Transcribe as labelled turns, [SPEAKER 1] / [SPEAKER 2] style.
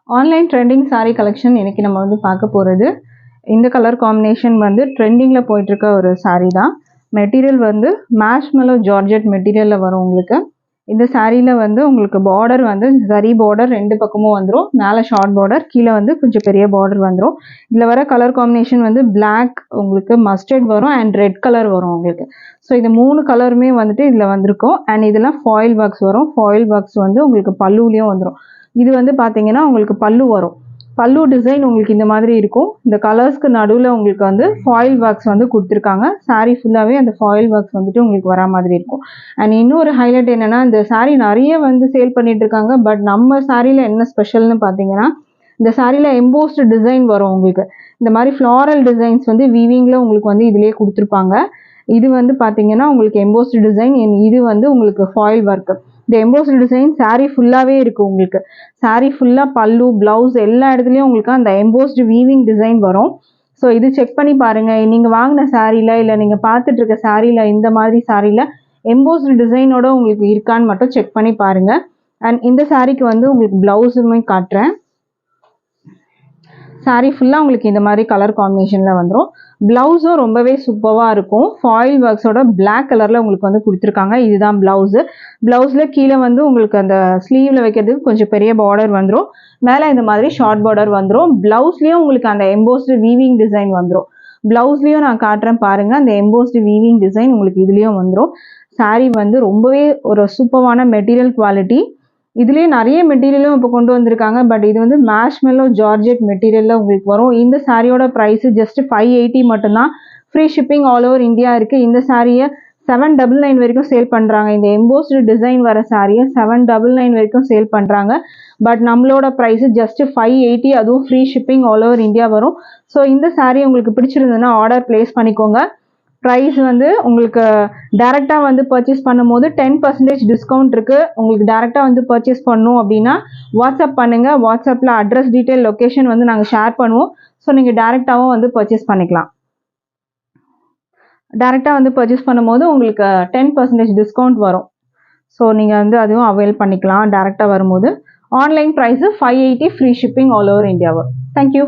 [SPEAKER 1] Online trending sari collection இன்னைக்கு நம்ம வந்து பார்க்க போகிறது. இந்த கலர் காம்பினேஷன் வந்து ட்ரெண்டிங்கில் போயிட்டுருக்க ஒரு சாரீ தான். மெட்டீரியல் வந்து மேஷ்மெலோ ஜார்ஜெட் மெட்டீரியலில் வரும் உங்களுக்கு. இந்த சாரியில் வந்து உங்களுக்கு பார்டர் வந்து ஜரி பார்டர் ரெண்டு பக்கமும் வந்துடும். மேலே ஷார்ட் பார்டர், கீழே வந்து கொஞ்சம் பெரிய பார்டர் வந்துடும். இதில் வர கலர் காம்பினேஷன் வந்து பிளாக், உங்களுக்கு மஸ்டர்ட் வரும் அண்ட் ரெட் கலர் வரும் உங்களுக்கு. ஸோ இது 3 கலருமே வந்துட்டு இதில் வந்திருக்கும். அண்ட் இதெல்லாம் ஃபாயில் ஒர்க்ஸ் வரும். ஃபாயில் ஒர்க்ஸ் வந்து உங்களுக்கு பல்லுலேயும் வந்துடும். இது வந்து பார்த்தீங்கன்னா உங்களுக்கு பல்லு வரும். பல்லு டிசைன் உங்களுக்கு இந்த மாதிரி இருக்கும். இந்த கலர்ஸ்க்கு நடுவில் உங்களுக்கு வந்து ஃபாயில் ஒர்க்ஸ் வந்து கொடுத்துருக்காங்க. சாரீ ஃபுல்லாகவே அந்த ஃபாயில் ஒர்க்ஸ் வந்துட்டு உங்களுக்கு வரா மாதிரி இருக்கும். அண்ட் இன்னொரு ஹைலைட் என்னென்னா, இந்த சாரீ நிறைய வந்து சேல் பண்ணிட்டு இருக்காங்க. பட் நம்ம சாரியில் என்ன ஸ்பெஷல்னு பார்த்தீங்கன்னா, இந்த சாரியில் எம்போஸ்டு டிசைன் வரும் உங்களுக்கு. இந்த மாதிரி ஃப்ளாரல் டிசைன்ஸ் வந்து வீவிங்கில் உங்களுக்கு வந்து இதிலேயே கொடுத்துருப்பாங்க. இது வந்து பார்த்தீங்கன்னா உங்களுக்கு எம்போஸ்டு டிசைன், இது வந்து உங்களுக்கு ஃபாயில் ஒர்க்கு. இந்த எம்போஸ்டு டிசைன் சாரீ ஃபுல்லாகவே இருக்குது உங்களுக்கு. சாரீ ஃபுல்லாக பல்லு, ப்ளவுஸ் எல்லா இடத்துலையும் உங்களுக்கு அந்த எம்போஸ்டு வீவிங் டிசைன் வரும். ஸோ இது செக் பண்ணி பாருங்கள். நீங்கள் வாங்கின சாரியில் இல்லை நீங்கள் பார்த்துட்ருக்க சாரியில் இந்த மாதிரி சாரியில் எம்போஸ்டு டிசைனோட உங்களுக்கு இருக்கான்னு மட்டும் செக் பண்ணி பாருங்கள். அண்ட் இந்த சாரீக்கு வந்து உங்களுக்கு ப்ளவுஸுமே காட்டுறேன். சாரீ ஃபுல்லாக உங்களுக்கு இந்த மாதிரி கலர் காம்பினேஷனில் வந்துடும். ப்ளவுஸும் ரொம்பவே சூப்பராக இருக்கும். ஃபாயில் ஒர்க்ஸோட பிளாக் கலரில் உங்களுக்கு வந்து கொடுத்துருக்காங்க. இதுதான் ப்ளவுஸு. ப்ளவுஸில் கீழே வந்து உங்களுக்கு அந்த ஸ்லீவில் வைக்கிறதுக்கு கொஞ்சம் பெரிய பார்டர் வந்துடும். மேலே இந்த மாதிரி ஷார்ட் பார்டர் வந்துடும். ப்ளவுஸ்லேயும் உங்களுக்கு அந்த எம்போஸ்டு வீவிங் டிசைன் வந்துடும். ப்ளவுஸ்லேயும் நான் காட்டுறேன் பாருங்கள். அந்த எம்போஸ்டு வீவிங் டிசைன் உங்களுக்கு இதுலேயும் வந்துடும். சாரீ வந்து ரொம்பவே ஒரு சூப்பரான மெட்டீரியல் குவாலிட்டி. இதுலேயே நிறைய மெட்டீரியலும் இப்போ கொண்டு வந்திருக்காங்க. பட் இது வந்து மேஷ்மெலோ ஜார்ஜெட் மெட்டீரியலில் உங்களுக்கு வரும். இந்த சாரியோட ப்ரைஸு ஜஸ்ட் 580 மட்டும்தான். Free shipping all over India இருக்குது. இந்த சாரியை 799 வரைக்கும் சேல் பண்ணுறாங்க. இந்த எம்போஸ்டு டிசைன் வர சாரியை 799 வரைக்கும் சேல் பண்ணுறாங்க. பட் நம்மளோட ப்ரைஸு ஜஸ்ட் 580, அதுவும் free shipping all over India வரும். ஸோ இந்த சாரீ உங்களுக்கு பிடிச்சிருந்ததுன்னா ஆர்டர் ப்ளேஸ் பண்ணிக்கோங்க. ப்ரைஸ் வந்து உங்களுக்கு டேரெக்டாக வந்து பர்ச்சேஸ் பண்ணும்போது 10% டிஸ்கவுண்ட் இருக்குது. உங்களுக்கு டேரெக்டாக வந்து பர்ச்சேஸ் பண்ணணும் அப்படின்னா வாட்ஸ்அப் பண்ணுங்கள். வாட்ஸ்அப்பில் அட்ரஸ் டீட்டெயில் லொக்கேஷன் வந்து நாங்கள் ஷேர் பண்ணுவோம். ஸோ நீங்கள் டேரெக்டாகவும் வந்து பர்ச்சேஸ் பண்ணிக்கலாம். டேரெக்டாக வந்து பர்ச்சேஸ் பண்ணும்போது உங்களுக்கு 10% டிஸ்கவுண்ட் வரும். ஸோ நீங்கள் வந்து அதுவும் அவைல் பண்ணிக்கலாம் டேரெக்டாக வரும்போது. Online price 580, free shipping all over India வரும். தேங்க்யூ.